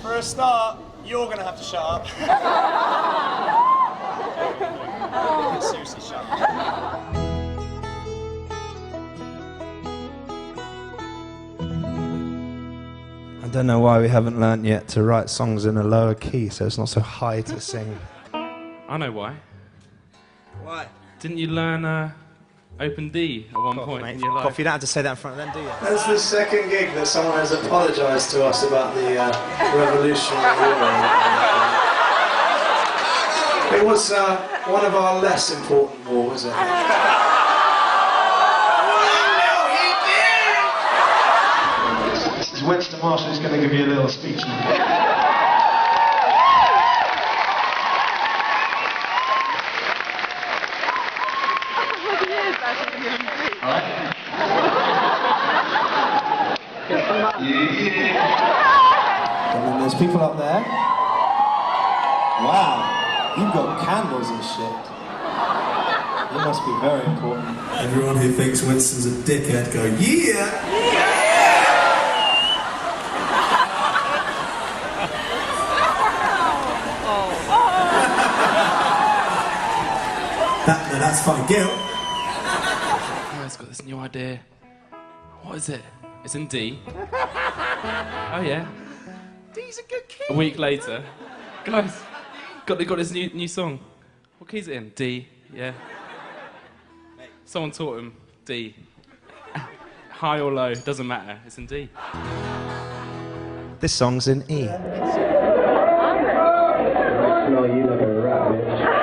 For a start, you're going to have to shut up. Seriously, shut up. I don't know why we haven't learnt yet to write songs in a lower key so it's not so high to sing. I know why. Why? Didn't you learn open D at one point in your life? Cough, you don't have to say that in front of them, do you? That's the second gig that someone has apologised to us about the Revolutionary War. It was one of our less important wars, I think. This is Winston Marshall who's going to give you a little speech now. And then there's people up there. Wow, you've got candles and shit. You must be very important. Everyone who thinks Winston's a dickhead go, yeah! That's fine, Gil. Oh, it's got this new idea. What is it? It's in D. Oh yeah. D's a good key. A week later, guys, got this new song. What key is it in? D. Yeah. Someone taught him D. High or low, doesn't matter. It's in D. This song's in E. Smell you like a rat, bitch.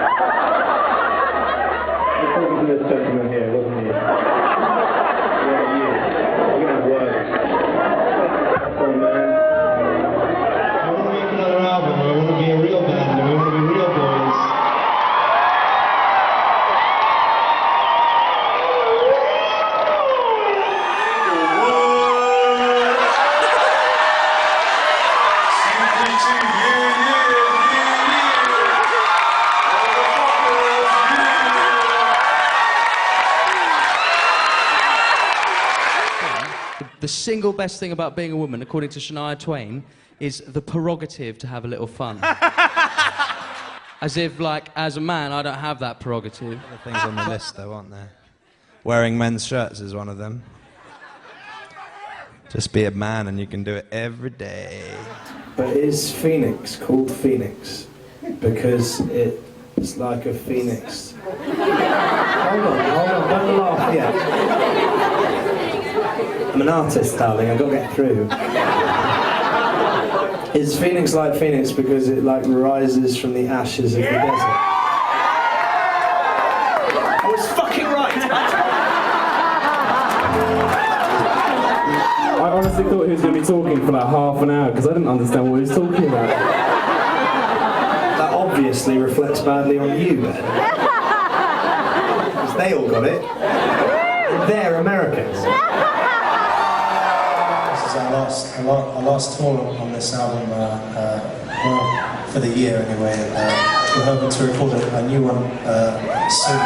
You're talking to this gentleman here, wasn't he? Yeah, you. You're gonna have words. Come on, man. I want to make another album. I want to be a real band, and we want to be real boys. The single best thing about being a woman, according to Shania Twain, is the prerogative to have a little fun. As if, like, as a man, I don't have that prerogative. Other things on the list, though, aren't there? Wearing men's shirts is one of them. Just be a man and you can do it every day. But is Phoenix called Phoenix? Because it's like a phoenix. Hold on, don't laugh yet. I'm an artist, darling, I've got to get through. Is Phoenix like Phoenix because it like rises from the ashes of the desert? I was fucking right! I honestly thought he was going to be talking for like half an hour because I didn't understand what he was talking about. That obviously reflects badly on you, then. Because they all got it. They're Americans. Our last tour on this album, well, for the year anyway. We're hoping to record a new one soon.